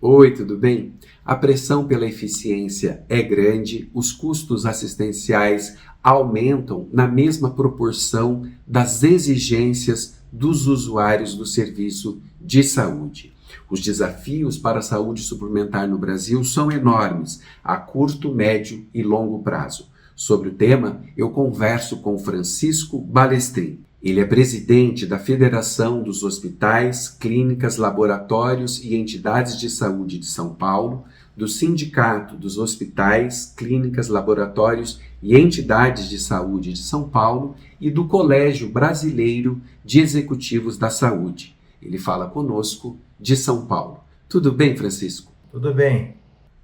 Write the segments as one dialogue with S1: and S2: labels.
S1: Oi, tudo bem? A pressão pela eficiência é grande, os custos assistenciais aumentam na mesma proporção das exigências dos usuários do serviço de saúde. Os desafios para a saúde suplementar no Brasil são enormes, a curto, médio e longo prazo. Sobre o tema, eu converso com Francisco Balestrin. Ele é presidente da Federação dos Hospitais, Clínicas, Laboratórios e Entidades de Saúde de São Paulo, do Sindicato dos Hospitais, Clínicas, Laboratórios e Entidades de Saúde de São Paulo e do Colégio Brasileiro de Executivos da Saúde. Ele fala conosco de São Paulo. Tudo bem, Francisco?
S2: Tudo bem.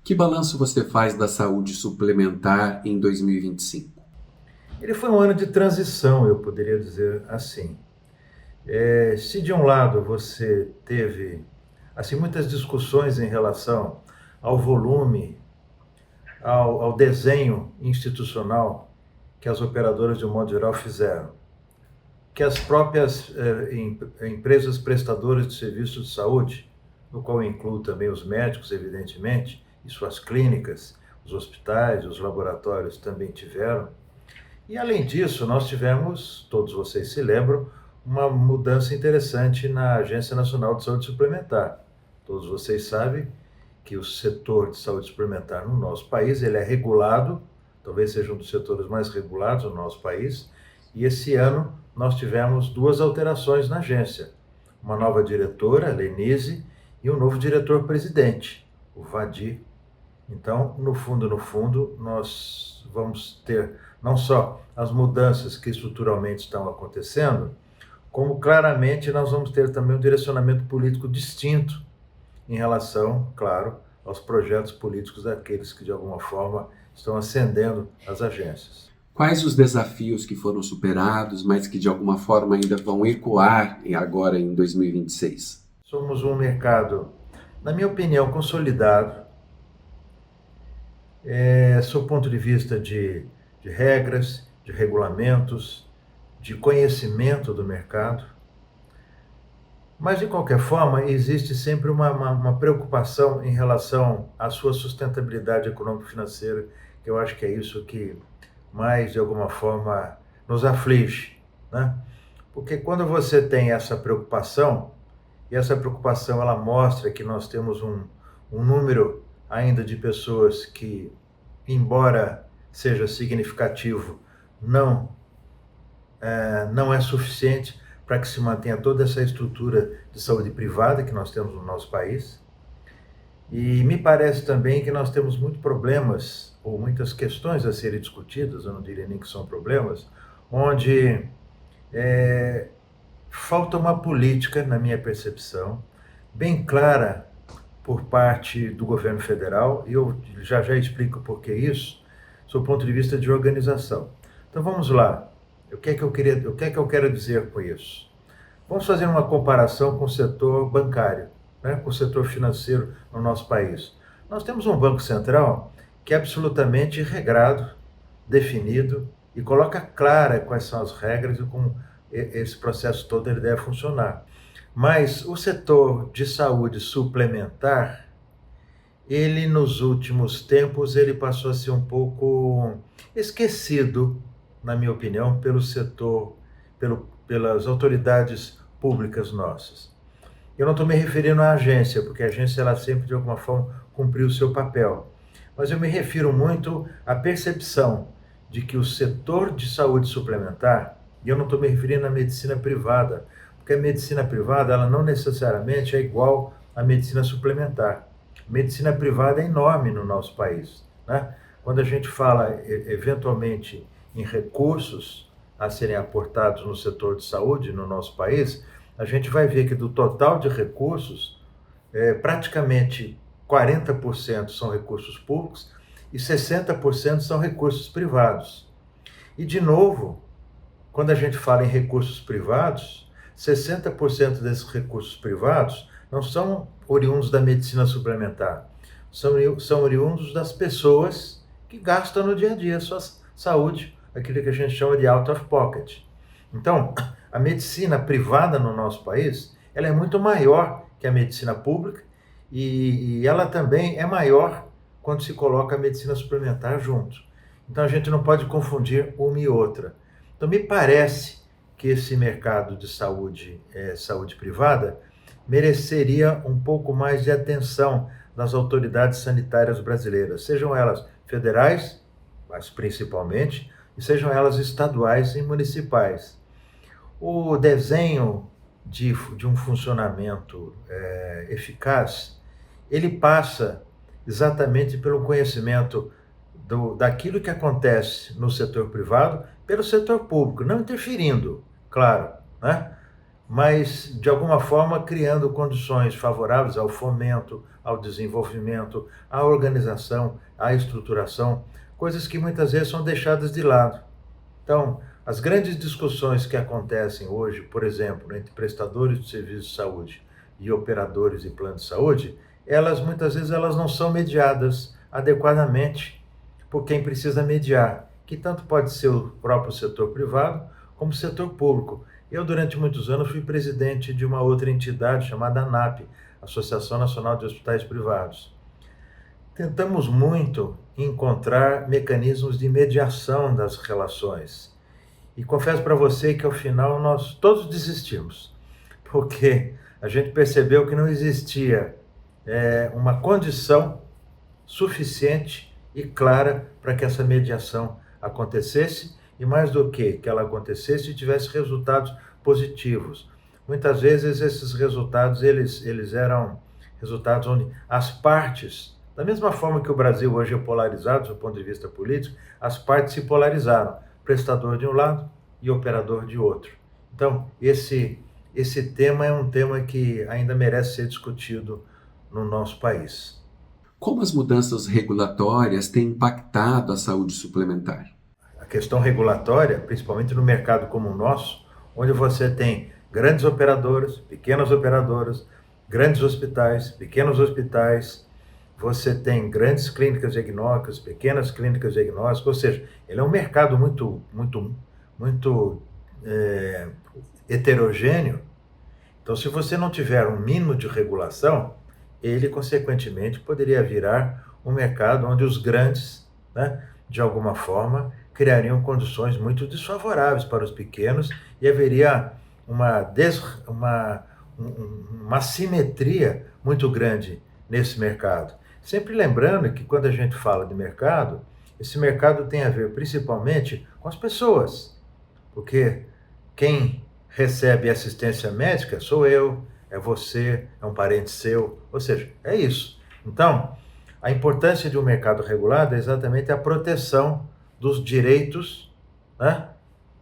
S1: Que balanço você faz da saúde suplementar em 2025?
S2: Ele foi um ano de transição, eu poderia dizer assim. Se de um lado você teve muitas discussões em relação ao volume, ao desenho institucional que as operadoras, de um modo geral, fizeram, que as próprias empresas prestadoras de serviços de saúde, no qual eu incluo também os médicos, evidentemente, e suas clínicas, os hospitais, os laboratórios também tiveram. E, além disso, nós tivemos, todos vocês se lembram, uma mudança interessante na Agência Nacional de Saúde Suplementar. Todos vocês sabem que o setor de saúde suplementar no nosso país, ele é regulado, talvez seja um dos setores mais regulados no nosso país, e esse ano nós tivemos duas alterações na agência. Uma nova diretora, a Lenise, e um novo diretor-presidente, o Vadir. Então, no fundo, nós vamos ter não só as mudanças que estruturalmente estão acontecendo, como claramente nós vamos ter também um direcionamento político distinto em relação, claro, aos projetos políticos daqueles que de alguma forma estão ascendendo as agências.
S1: Quais os desafios que foram superados, mas que de alguma forma ainda vão ecoar agora em 2026?
S2: Somos um mercado, na minha opinião, consolidado, sob o ponto de vista de regras, de regulamentos, de conhecimento do mercado. Mas, de qualquer forma, existe sempre uma preocupação em relação à sua sustentabilidade econômico-financeira, que eu acho que é isso que mais, de alguma forma, nos aflige, né? Porque quando você tem essa preocupação, e essa preocupação ela mostra que nós temos um número ainda de pessoas que, embora seja significativo, não é suficiente para que se mantenha toda essa estrutura de saúde privada que nós temos no nosso país. E me parece também que nós temos muitos problemas, ou muitas questões a serem discutidas, eu não diria nem que são problemas, onde falta uma política, na minha percepção, bem clara por parte do governo federal, e eu já explico por que isso, sob o ponto de vista de organização. Então vamos lá, o que é que eu quero dizer com isso? Vamos fazer uma comparação com o setor bancário, né, com o setor financeiro no nosso país. Nós temos um Banco Central que é absolutamente regrado, definido, e coloca clara quais são as regras e como esse processo todo ele deve funcionar. Mas o setor de saúde suplementar, ele nos últimos tempos ele passou a ser um pouco esquecido, na minha opinião, pelo setor, pelas autoridades públicas nossas. Eu não estou me referindo à agência, porque a agência ela sempre de alguma forma cumpriu o seu papel, mas eu me refiro muito à percepção de que o setor de saúde suplementar, e eu não estou me referindo à medicina privada, porque a medicina privada ela não necessariamente é igual à medicina suplementar. A medicina privada é enorme no nosso país, né? Quando a gente fala, eventualmente, em recursos a serem aportados no setor de saúde no nosso país, a gente vai ver que do total de recursos, praticamente 40% são recursos públicos e 60% são recursos privados. E, de novo, quando a gente fala em recursos privados, 60% desses recursos privados não são oriundos da medicina suplementar, são oriundos das pessoas que gastam no dia a dia a sua saúde, aquilo que a gente chama de out of pocket. Então, a medicina privada no nosso país, ela é muito maior que a medicina pública e ela também é maior quando se coloca a medicina suplementar junto. Então a gente não pode confundir uma e outra. Então me parece que esse mercado de saúde, saúde privada, mereceria um pouco mais de atenção das autoridades sanitárias brasileiras, sejam elas federais, mas principalmente, e sejam elas estaduais e municipais. O desenho de um funcionamento eficaz, ele passa exatamente pelo conhecimento daquilo que acontece no setor privado pelo setor público, não interferindo, claro, né? Mas de alguma forma criando condições favoráveis ao fomento, ao desenvolvimento, à organização, à estruturação, coisas que muitas vezes são deixadas de lado. Então, as grandes discussões que acontecem hoje, por exemplo, entre prestadores de serviços de saúde e operadores de plano de saúde, elas muitas vezes elas não são mediadas adequadamente por quem precisa mediar, que tanto pode ser o próprio setor privado como o setor público. Eu, durante muitos anos, fui presidente de uma outra entidade chamada ANAP, Associação Nacional de Hospitais Privados. Tentamos muito encontrar mecanismos de mediação das relações. E confesso para você que, ao final, nós todos desistimos, porque a gente percebeu que não existia uma condição suficiente e clara para que essa mediação acontecesse, e mais do que ela acontecesse e tivesse resultados positivos. Muitas vezes esses resultados eles eram resultados onde as partes, da mesma forma que o Brasil hoje é polarizado do ponto de vista político, as partes se polarizaram, prestador de um lado e operador de outro. Então, esse tema é um tema que ainda merece ser discutido no nosso país.
S1: Como as mudanças regulatórias têm impactado a saúde suplementar?
S2: A questão regulatória, principalmente no mercado como o nosso, onde você tem grandes operadoras, grandes hospitais, pequenos hospitais, você tem grandes clínicas diagnósticas, pequenas clínicas diagnósticas, ou seja, ele é um mercado muito heterogêneo. Então, se você não tiver um mínimo de regulação, ele, consequentemente, poderia virar um mercado onde os grandes, né, de alguma forma, criariam condições muito desfavoráveis para os pequenos e haveria uma assimetria muito grande nesse mercado. Sempre lembrando que, quando a gente fala de mercado, esse mercado tem a ver principalmente com as pessoas, porque quem recebe assistência médica sou eu, é você, é um parente seu, ou seja, é isso. Então, a importância de um mercado regulado é exatamente a proteção dos direitos, né,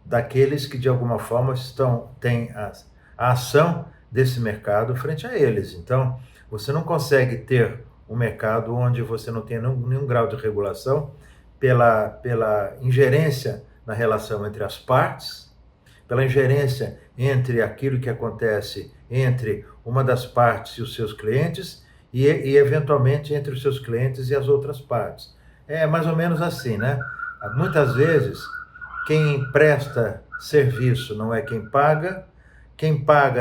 S2: daqueles que de alguma forma têm a ação desse mercado frente a eles. Então, você não consegue ter um mercado onde você não tenha nenhum grau de regulação pela ingerência na relação entre as partes, pela ingerência entre aquilo que acontece entre uma das partes e os seus clientes e eventualmente entre os seus clientes e as outras partes. É mais ou menos assim, né? Muitas vezes, quem presta serviço não é quem paga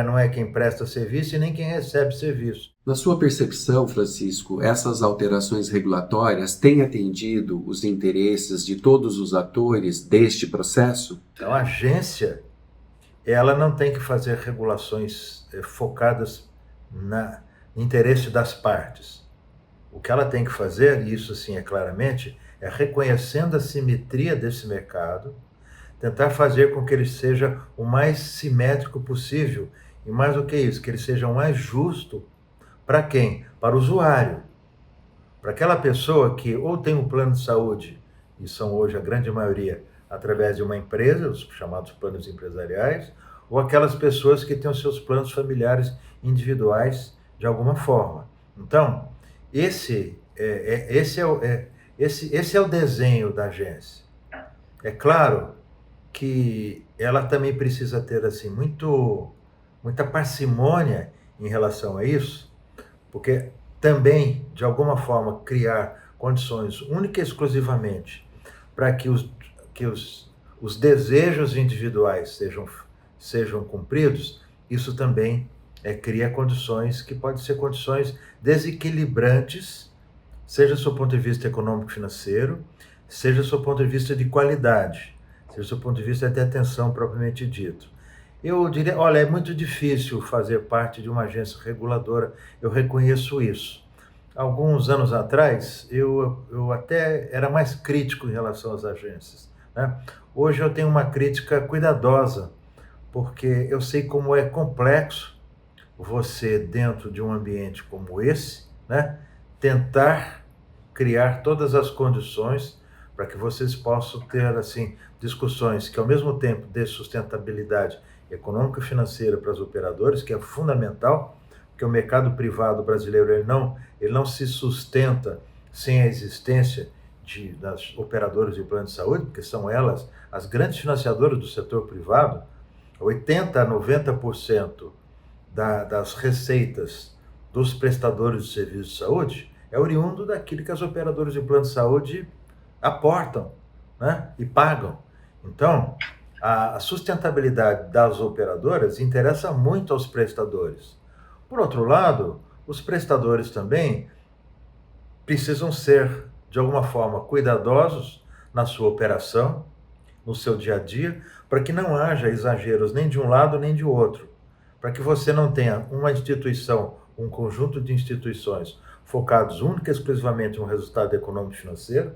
S2: não é quem presta serviço e nem quem recebe serviço.
S1: Na sua percepção, Francisco, essas alterações regulatórias têm atendido os interesses de todos os atores deste processo?
S2: Então, a agência, ela não tem que fazer regulações focadas no interesse das partes. O que ela tem que fazer, e isso sim é claramente, é reconhecendo a simetria desse mercado, tentar fazer com que ele seja o mais simétrico possível, e mais do que isso, que ele seja o mais justo para quem? Para o usuário. Para aquela pessoa que ou tem um plano de saúde, e são hoje a grande maioria através de uma empresa, os chamados planos empresariais, ou aquelas pessoas que têm os seus planos familiares individuais de alguma forma. Então, esse é o desenho da agência. É claro que ela também precisa ter assim muita parcimônia em relação a isso, porque também, de alguma forma, criar condições única e exclusivamente para que os desejos individuais sejam cumpridos, isso também cria condições que podem ser condições desequilibrantes, seja do seu ponto de vista econômico-financeiro, seja do seu ponto de vista de qualidade, seja do seu ponto de vista de atenção propriamente dito. Eu diria, olha, é muito difícil fazer parte de uma agência reguladora, eu reconheço isso. Alguns anos atrás, eu até era mais crítico em relação às agências, né? Hoje eu tenho uma crítica cuidadosa, porque eu sei como é complexo você, dentro de um ambiente como esse, né, tentar criar todas as condições para que vocês possam ter assim discussões que ao mesmo tempo dê sustentabilidade econômica e financeira para os operadores, que é fundamental, porque o mercado privado brasileiro ele não se sustenta sem a existência das operadoras de plano de saúde, porque são elas as grandes financiadoras do setor privado. 80 a 90% das receitas dos prestadores de serviços de saúde é oriundo daquilo que as operadoras de plano de saúde aportam, né, e pagam. Então, a sustentabilidade das operadoras interessa muito aos prestadores. Por outro lado, os prestadores também precisam ser, de alguma forma, cuidadosos na sua operação, no seu dia a dia, para que não haja exageros nem de um lado nem de outro, para que você não tenha uma instituição, um conjunto de instituições focados única e exclusivamente no resultado econômico e financeiro,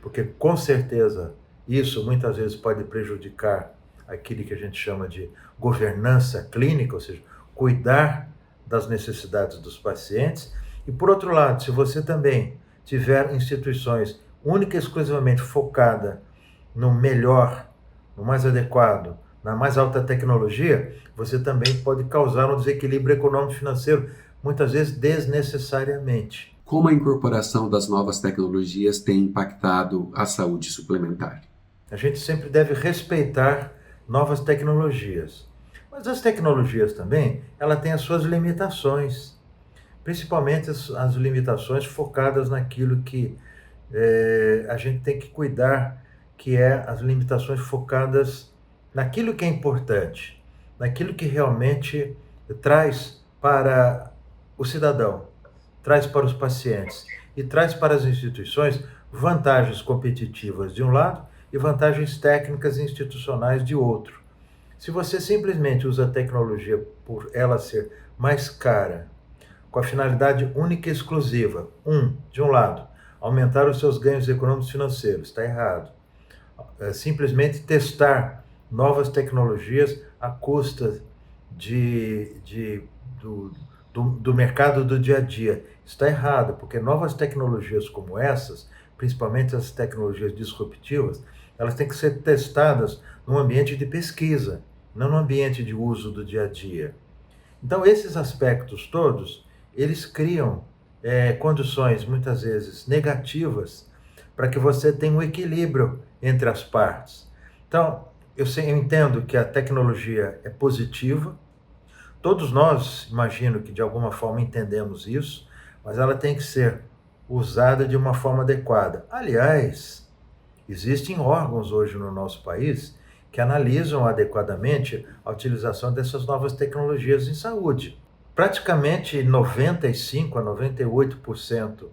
S2: porque com certeza isso muitas vezes pode prejudicar aquilo que a gente chama de governança clínica, ou seja, cuidar das necessidades dos pacientes. E por outro lado, se você também tiver instituições única e exclusivamente focada no melhor, no mais adequado, na mais alta tecnologia, você também pode causar um desequilíbrio econômico e financeiro, muitas vezes desnecessariamente.
S1: Como a incorporação das novas tecnologias tem impactado a saúde suplementar?
S2: A gente sempre deve respeitar novas tecnologias. Mas as tecnologias também, ela tem as suas limitações, principalmente as limitações focadas naquilo que a gente tem que cuidar, que é as limitações focadas naquilo que é importante, naquilo que realmente traz para o cidadão, traz para os pacientes e traz para as instituições vantagens competitivas de um lado e vantagens técnicas e institucionais de outro. Se você simplesmente usa a tecnologia por ela ser mais cara, com a finalidade única e exclusiva, de um lado, aumentar os seus ganhos econômicos e financeiros, está errado. Simplesmente testar novas tecnologias à custa do mercado do dia a dia, está errado, porque novas tecnologias como essas, principalmente as tecnologias disruptivas, elas têm que ser testadas num ambiente de pesquisa, não no ambiente de uso do dia a dia. Então, esses aspectos todos, eles criam condições, muitas vezes, negativas, para que você tenha um equilíbrio entre as partes. Então, eu entendo que a tecnologia é positiva, todos nós, imagino que de alguma forma entendemos isso, mas ela tem que ser usada de uma forma adequada. Aliás, existem órgãos hoje no nosso país que analisam adequadamente a utilização dessas novas tecnologias em saúde. Praticamente 95% a 98%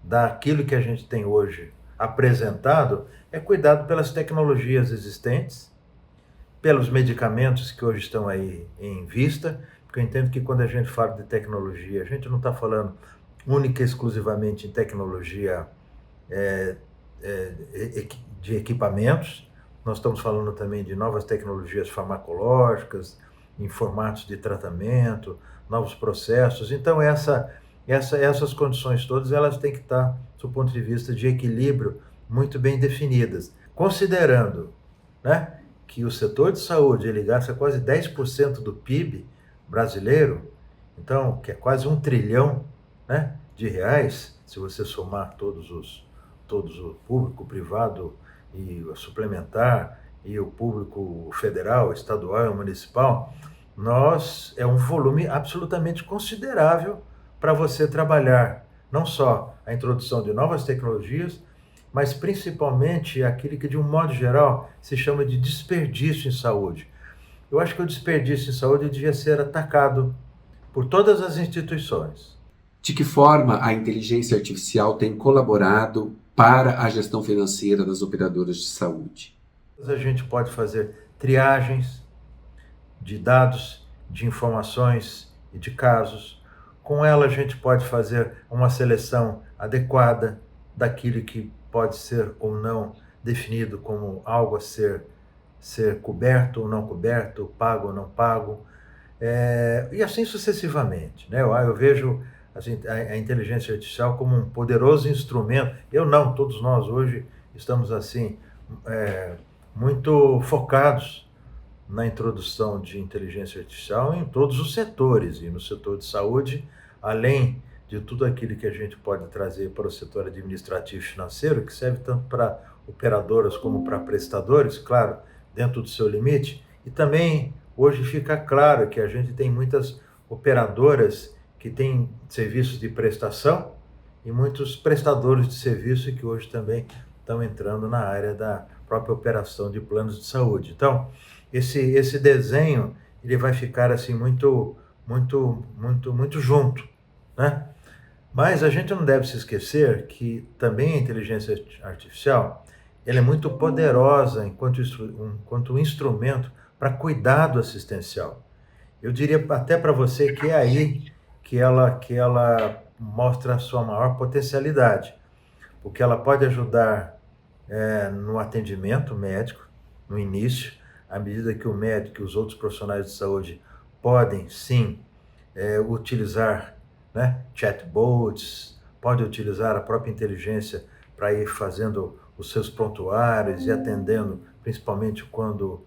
S2: daquilo que a gente tem hoje apresentado é cuidado pelas tecnologias existentes, pelos medicamentos que hoje estão aí em vista, porque eu entendo que quando a gente fala de tecnologia, a gente não está falando única e exclusivamente em tecnologia de equipamentos, nós estamos falando também de novas tecnologias farmacológicas, em formatos de tratamento, novos processos. Então, essas condições todas, elas têm que estar, do ponto de vista de equilíbrio, muito bem definidas, considerando, né, que o setor de saúde ele gasta quase 10% do PIB brasileiro, então, que é quase 1 trilhão, né, de reais, se você somar todos o público, privado e o suplementar, e o público federal, estadual e municipal, é um volume absolutamente considerável para você trabalhar não só a introdução de novas tecnologias, mas principalmente aquilo que, de um modo geral, se chama de desperdício em saúde. Eu acho que o desperdício em saúde devia ser atacado por todas as instituições.
S1: De que forma a inteligência artificial tem colaborado para a gestão financeira das operadoras de saúde?
S2: A gente pode fazer triagens de dados, de informações e de casos. Com ela, a gente pode fazer uma seleção adequada daquilo que pode ser ou não definido como algo a ser coberto ou não coberto, pago ou não pago, e assim sucessivamente, né? Eu vejo a inteligência artificial como um poderoso instrumento. Eu não, todos nós hoje estamos assim, muito focados na introdução de inteligência artificial em todos os setores, e no setor de saúde, além de tudo aquilo que a gente pode trazer para o setor administrativo e financeiro, que serve tanto para operadoras como para prestadores, claro, dentro do seu limite. E também hoje fica claro que a gente tem muitas operadoras que têm serviços de prestação e muitos prestadores de serviço que hoje também estão entrando na área da própria operação de planos de saúde. Então, esse desenho ele vai ficar assim muito junto, né? Mas a gente não deve se esquecer que também a inteligência artificial ela é muito poderosa enquanto instrumento para cuidado assistencial. Eu diria até para você que é aí que ela mostra a sua maior potencialidade, porque ela pode ajudar no atendimento médico, no início, à medida que o médico e os outros profissionais de saúde podem, sim, utilizar, né, chatbots, pode utilizar a própria inteligência para ir fazendo os seus prontuários e atendendo, principalmente quando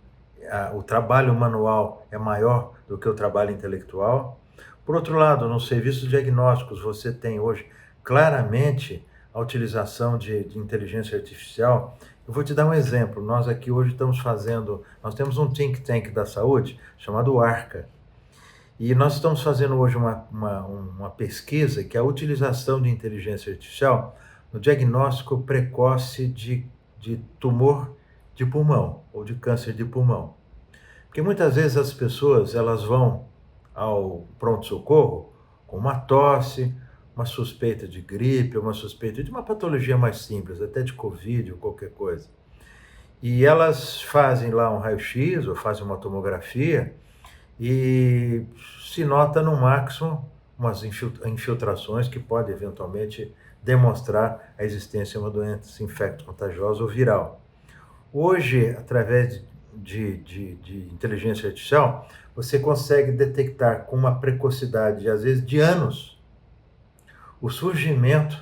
S2: o trabalho manual é maior do que o trabalho intelectual. Por outro lado, nos serviços diagnósticos, você tem hoje claramente a utilização de inteligência artificial. Eu vou te dar um exemplo. Nós aqui hoje nós temos um think tank da saúde chamado ARCA. E nós estamos fazendo hoje uma pesquisa que é a utilização de inteligência artificial no diagnóstico precoce de tumor de pulmão ou de câncer de pulmão. Porque muitas vezes as pessoas elas vão ao pronto-socorro com uma tosse, uma suspeita de gripe, uma suspeita de uma patologia mais simples, até de Covid ou qualquer coisa. E elas fazem lá um raio-x ou fazem uma tomografia e se nota no máximo umas infiltrações que podem eventualmente demonstrar a existência de uma doença infecto-contagiosa ou viral. Hoje, através de inteligência artificial, você consegue detectar com uma precocidade, às vezes de anos, o surgimento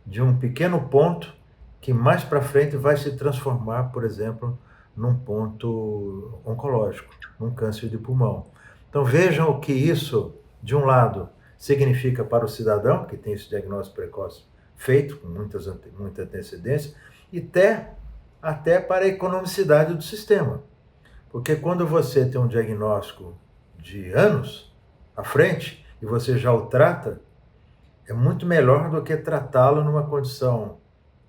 S2: de um pequeno ponto que mais para frente vai se transformar, por exemplo, num ponto oncológico, num câncer de pulmão. Então vejam o que isso, de um lado, significa para o cidadão, que tem esse diagnóstico precoce feito, com muita antecedência, e até para a economicidade do sistema. Porque quando você tem um diagnóstico de anos à frente, e você já o trata, é muito melhor do que tratá-lo numa condição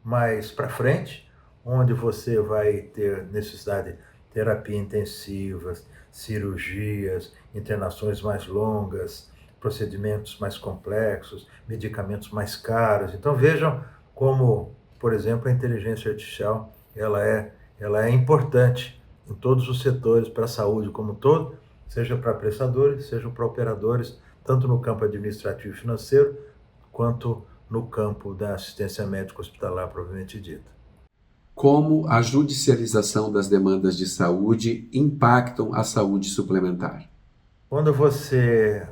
S2: mais para frente, onde você vai ter necessidade de terapia intensiva, cirurgias, internações mais longas, procedimentos mais complexos, medicamentos mais caros. Então vejam como, por exemplo, a inteligência artificial ela é importante em todos os setores para a saúde como um todo, seja para prestadores, seja para operadores, tanto no campo administrativo e financeiro, quanto no campo da assistência médica hospitalar, propriamente dita.
S1: Como a judicialização das demandas de saúde impactam a saúde suplementar?
S2: Quando você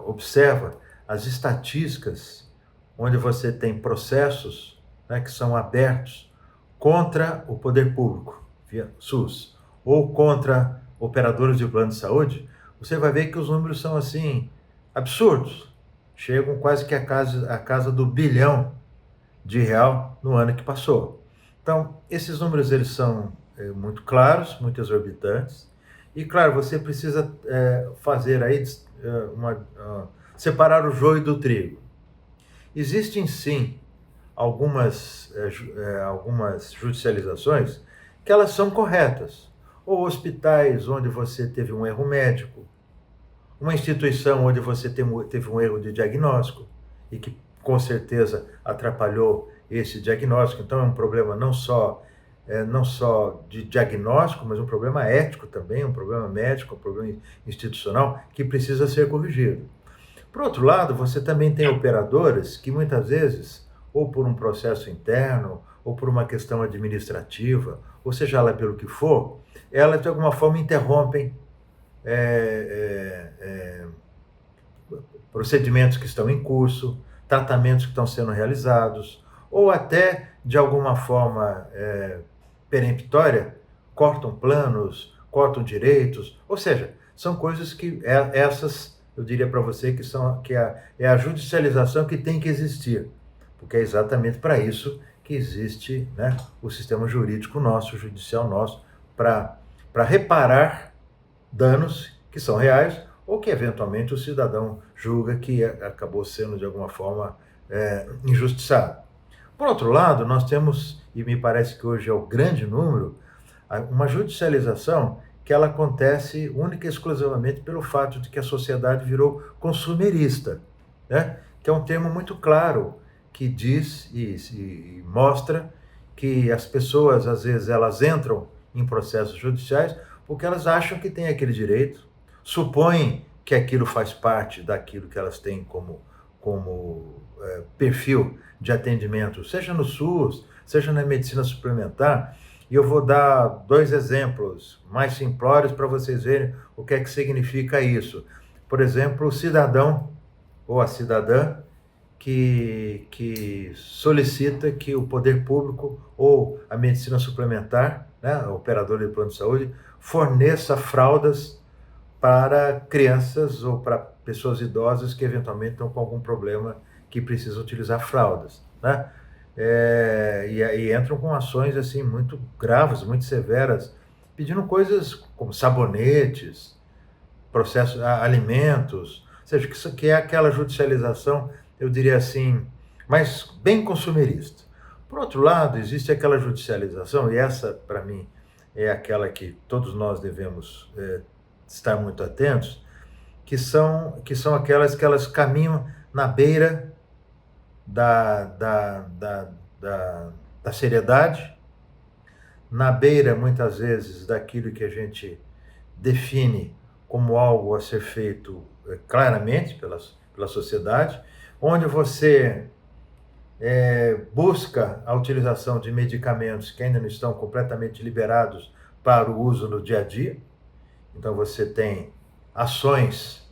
S2: observa as estatísticas, onde você tem processos, né, que são abertos contra o poder público, via SUS, ou contra operadores de plano de saúde, você vai ver que os números são assim absurdos. Chegam quase que a casa do bilhão de real no ano que passou. Então, esses números eles são muito claros, muito exorbitantes. E, claro, você precisa fazer aí, separar o joio do trigo. Existem, sim, algumas judicializações que elas são corretas. Ou hospitais onde você teve um erro médico, uma instituição onde você teve um erro de diagnóstico e que com certeza atrapalhou esse diagnóstico. Então é um problema não só de diagnóstico, mas um problema ético também, um problema médico, um problema institucional que precisa ser corrigido. Por outro lado, você também tem operadoras que muitas vezes, ou por um processo interno, ou por uma questão administrativa, ou seja lá pelo que for, elas de alguma forma interrompem procedimentos que estão em curso, tratamentos que estão sendo realizados, ou até, de alguma forma peremptória, cortam planos, cortam direitos, ou seja, são coisas que essas, eu diria para você, que é a judicialização que tem que existir, porque é exatamente para isso que existe, né, o sistema jurídico nosso, o judicial nosso, para reparar danos que são reais ou que eventualmente o cidadão julga que acabou sendo de alguma forma injustiçado. Por outro lado, nós temos, e me parece que hoje é o grande número, uma judicialização que ela acontece única e exclusivamente pelo fato de que a sociedade virou consumerista, né? Que é um termo muito claro que diz e mostra que as pessoas, às vezes, elas entram em processos judiciais porque elas acham que têm aquele direito, supõem que aquilo faz parte daquilo que elas têm como perfil de atendimento, seja no SUS, seja na medicina suplementar. E eu vou dar 2 exemplos mais simplórios para vocês verem o que é que significa isso. Por exemplo, o cidadão ou a cidadã que solicita que o poder público ou a medicina suplementar, né, a operadora de plano de saúde, forneça fraldas para crianças ou para pessoas idosas que eventualmente estão com algum problema que precisam utilizar fraldas, né? E entram com ações assim muito graves, muito severas, pedindo coisas como sabonetes, alimentos, ou seja, que é aquela judicialização, eu diria assim, mas bem consumerista. Por outro lado, existe aquela judicialização, e essa, para mim, é aquela que todos nós devemos estar muito atentos, que são aquelas que elas caminham na beira da seriedade, na beira, muitas vezes, daquilo que a gente define como algo a ser feito claramente pela sociedade, onde você busca a utilização de medicamentos que ainda não estão completamente liberados para o uso no dia a dia. Então você tem ações,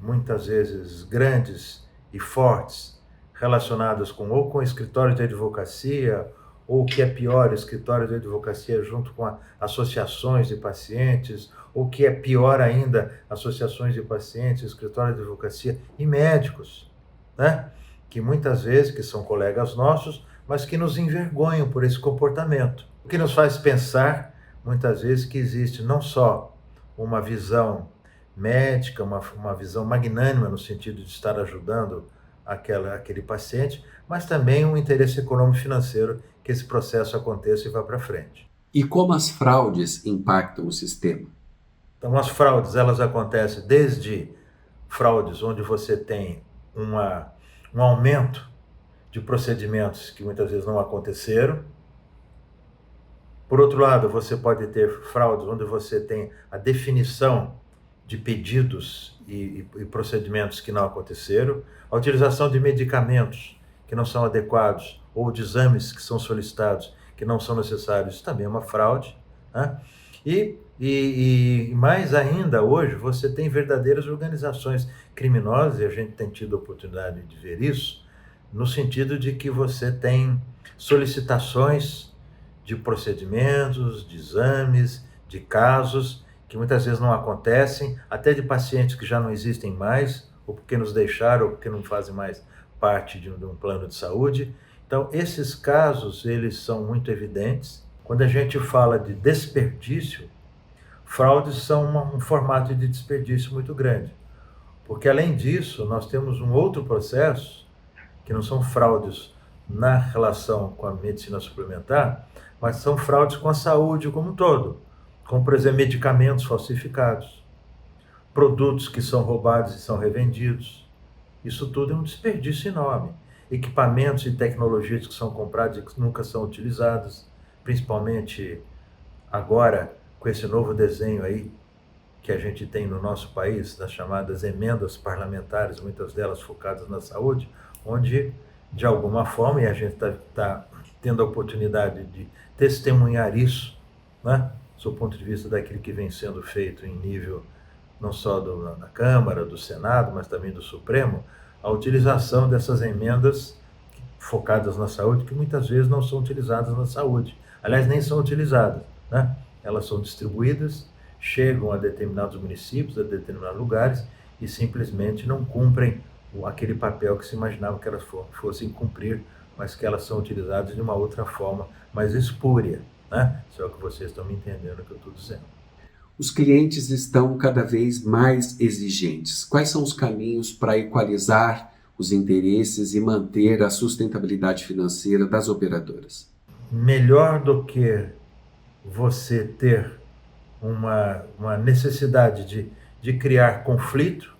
S2: muitas vezes grandes e fortes, relacionadas ou com escritórios de advocacia, ou o que é pior, escritórios de advocacia junto com associações de pacientes, ou o que é pior ainda, associações de pacientes, escritórios de advocacia e médicos, né? Que muitas vezes, que são colegas nossos, mas que nos envergonham por esse comportamento. O que nos faz pensar, muitas vezes, que existe não só uma visão médica, uma visão magnânima no sentido de estar ajudando aquele paciente, mas também um interesse econômico financeiro que esse processo aconteça e vá para frente.
S1: E como as fraudes impactam o sistema?
S2: Então, as fraudes, elas acontecem desde fraudes onde você tem um aumento de procedimentos que muitas vezes não aconteceram. Por outro lado, você pode ter fraudes onde você tem a definição de pedidos e procedimentos que não aconteceram, a utilização de medicamentos que não são adequados ou de exames que são solicitados que não são necessários, isso também é uma fraude, né? E mais ainda, hoje, você tem verdadeiras organizações criminosas, e a gente tem tido a oportunidade de ver isso, no sentido de que você tem solicitações de procedimentos, de exames, de casos, que muitas vezes não acontecem, até de pacientes que já não existem mais, ou porque nos deixaram, ou porque não fazem mais parte de um plano de saúde. Então, esses casos, eles são muito evidentes. Quando a gente fala de desperdício, fraudes são um formato de desperdício muito grande. Porque, além disso, nós temos um outro processo, que não são fraudes na relação com a medicina suplementar, mas são fraudes com a saúde como um todo, como, por exemplo, medicamentos falsificados. produtos que são roubados e são revendidos. Isso tudo é um desperdício enorme. Equipamentos e tecnologias que são comprados e que nunca são utilizados, principalmente agora com esse novo desenho aí que a gente tem no nosso país, das chamadas emendas parlamentares, muitas delas focadas na saúde, onde, de alguma forma, e a gente está tendo a oportunidade de testemunhar isso, né, do ponto de vista daquilo que vem sendo feito em nível não só da Câmara, do Senado, mas também do Supremo, a utilização dessas emendas focadas na saúde, que muitas vezes não são utilizadas na saúde. Aliás, nem são utilizadas, né? Elas são distribuídas, chegam a determinados municípios, a determinados lugares, e simplesmente não cumprem aquele papel que se imaginava que elas fossem cumprir, mas que elas são utilizadas de uma outra forma mais espúria, né? Isso é o que vocês estão me entendendo o que eu estou dizendo.
S1: Os clientes estão cada vez mais exigentes. Quais são os caminhos para equalizar os interesses e manter a sustentabilidade financeira das operadoras?
S2: Melhor do que você ter uma necessidade de criar conflito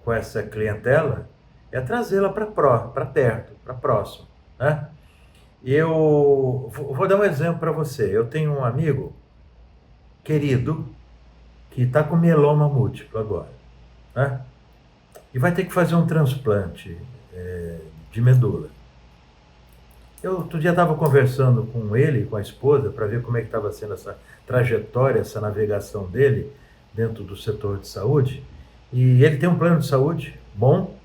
S2: com essa clientela é trazê-la para perto, para próximo, né? Eu vou dar um exemplo para você. Eu tenho um amigo querido que está com mieloma múltiplo agora, né? E vai ter que fazer um transplante de medula. Eu outro dia estava conversando com ele e com a esposa para ver como é que estava sendo essa trajetória, essa navegação dele dentro do setor de saúde. E ele tem um plano de saúde bom,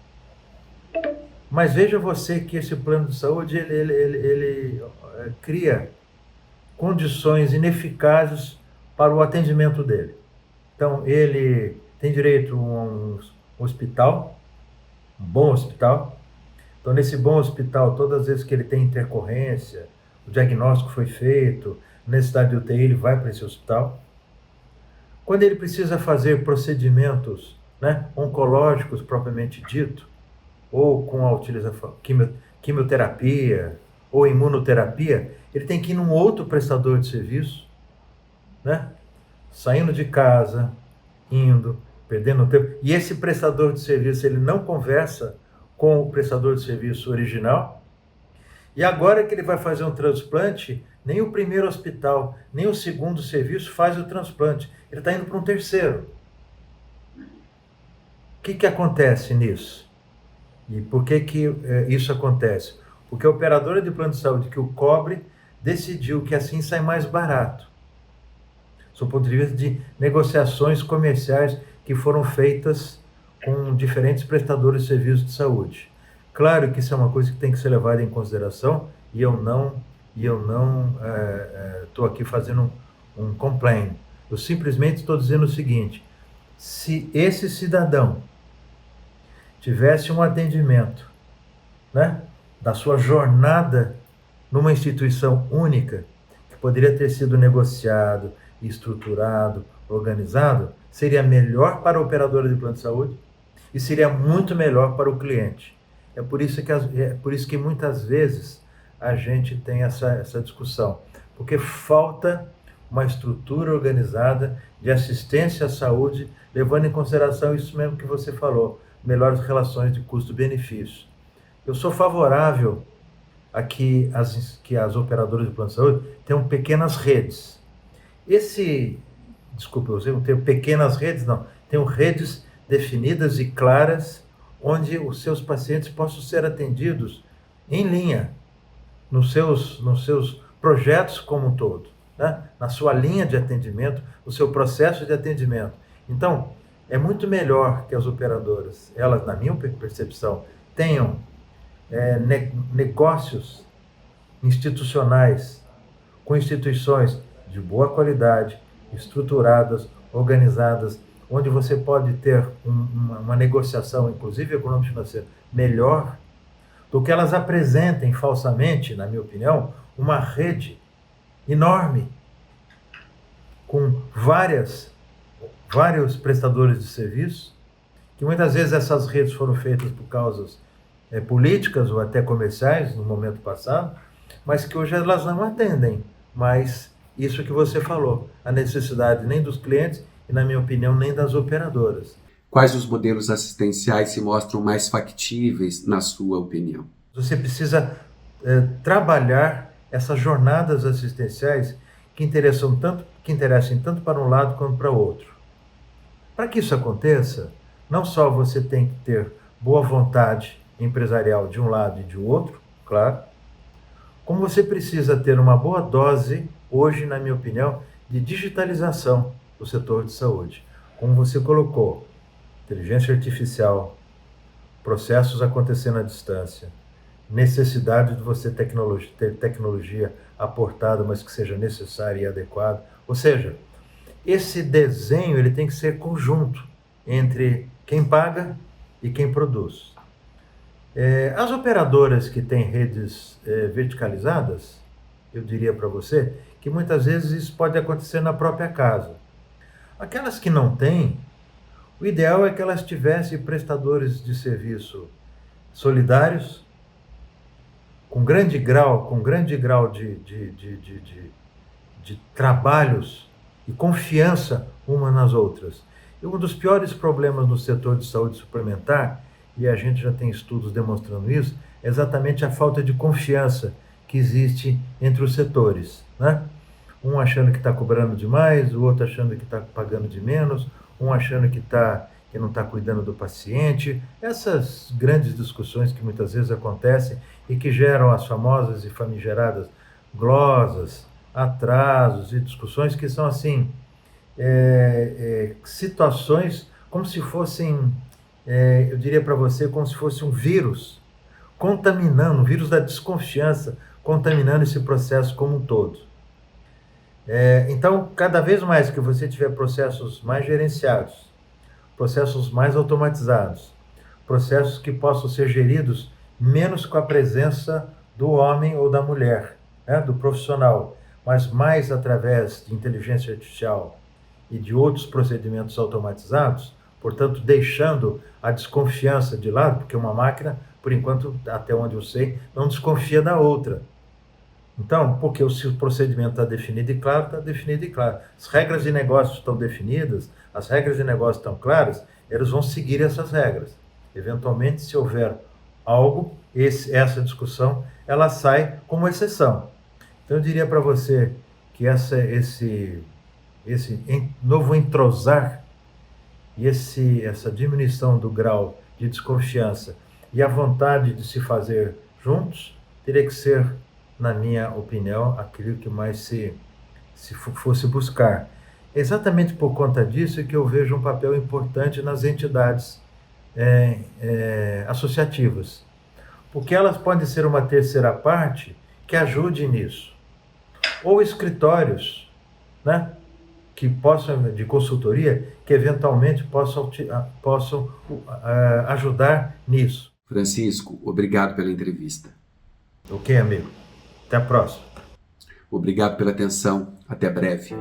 S2: mas veja você que esse plano de saúde ele cria condições ineficazes para o atendimento dele. Então, ele tem direito a um hospital, um bom hospital. Então, nesse bom hospital, todas as vezes que ele tem intercorrência, o diagnóstico foi feito, necessidade de UTI, ele vai para esse hospital. Quando ele precisa fazer procedimentos, né, oncológicos propriamente dito, ou com a utilização quimioterapia ou imunoterapia, ele tem que ir num outro prestador de serviço, né? Saindo de casa, indo, perdendo tempo. E esse prestador de serviço, ele não conversa com o prestador de serviço original. E agora que ele vai fazer um transplante, nem o primeiro hospital, nem o segundo serviço faz o transplante. Ele está indo para um terceiro. O que acontece nisso? E por que isso acontece? Porque a operadora de plano de saúde que o cobre decidiu que assim sai mais barato, do ponto de vista de negociações comerciais que foram feitas com diferentes prestadores de serviços de saúde. Claro que isso é uma coisa que tem que ser levada em consideração e eu não estou aqui fazendo um complaint. Eu simplesmente estou dizendo o seguinte: se esse cidadão tivesse um atendimento, né, da sua jornada numa instituição única, que poderia ter sido negociado, estruturado, organizado, seria melhor para a operadora de plano de saúde e seria muito melhor para o cliente. É por isso que muitas vezes a gente tem essa discussão, porque falta uma estrutura organizada de assistência à saúde, levando em consideração isso mesmo que você falou, melhores relações de custo-benefício. Eu sou favorável a que as operadoras de plano de saúde tenham pequenas redes. Desculpa, eu usei um termo, pequenas redes, não. Tenham redes definidas e claras, onde os seus pacientes possam ser atendidos em linha, nos seus projetos como um todo, né? Na sua linha de atendimento, no seu processo de atendimento. Então, é muito melhor que as operadoras, elas, na minha percepção, tenham negócios institucionais com instituições de boa qualidade, estruturadas, organizadas, onde você pode ter uma negociação, inclusive econômico-financeira, melhor, do que elas apresentem falsamente, na minha opinião, uma rede enorme, com vários prestadores de serviço, que muitas vezes essas redes foram feitas por causas políticas ou até comerciais, no momento passado, mas que hoje elas não atendem mais isso que você falou, a necessidade nem dos clientes e, na minha opinião, nem das operadoras.
S1: Quais os modelos assistenciais se mostram mais factíveis, na sua opinião?
S2: Você precisa trabalhar essas jornadas assistenciais que interessem tanto para um lado quanto para o outro. Para que isso aconteça, não só você tem que ter boa vontade empresarial de um lado e de outro, claro, como você precisa ter uma boa dose, hoje, na minha opinião, de digitalização do setor de saúde. Como você colocou, inteligência artificial, processos acontecendo à distância, necessidade de você ter tecnologia aportada, mas que seja necessária e adequada. Ou seja, esse desenho ele tem que ser conjunto entre quem paga e quem produz. As operadoras que têm redes verticalizadas, eu diria para você que muitas vezes isso pode acontecer na própria casa. Aquelas que não têm, o ideal é que elas tivessem prestadores de serviço solidários, com grande grau de trabalhos e confiança uma nas outras. E um dos piores problemas no setor de saúde suplementar, e a gente já tem estudos demonstrando isso, é exatamente a falta de confiança que existe entre os setores, né? Um achando que está cobrando demais, o outro achando que está pagando de menos, um achando que não está cuidando do paciente. Essas grandes discussões que muitas vezes acontecem e que geram as famosas e famigeradas glosas, atrasos e discussões que são assim, situações como se fossem, eu diria para você, como se fosse um vírus contaminando, um vírus da desconfiança, contaminando esse processo como um todo. Então, cada vez mais que você tiver processos mais gerenciados, processos mais automatizados, processos que possam ser geridos menos com a presença do homem ou da mulher, né, do profissional, mas mais através de inteligência artificial e de outros procedimentos automatizados, portanto, deixando a desconfiança de lado, porque uma máquina, por enquanto, até onde eu sei, não desconfia da outra. Então, porque se o procedimento está definido e claro, está definido e claro. As regras de negócio estão definidas, as regras de negócio estão claras, eles vão seguir essas regras. Eventualmente, se houver algo, essa discussão, ela sai como exceção. Então, eu diria para você que esse novo entrosar e essa diminuição do grau de desconfiança e a vontade de se fazer juntos, teria que ser, na minha opinião, aquilo que mais se fosse buscar. Exatamente por conta disso é que eu vejo um papel importante nas entidades associativas, porque elas podem ser uma terceira parte que ajude nisso, ou escritórios, né, que possam, de consultoria, que eventualmente possam ajudar nisso.
S1: Francisco, obrigado pela entrevista.
S2: Ok, amigo. Até a próxima.
S1: Obrigado pela atenção. Até breve.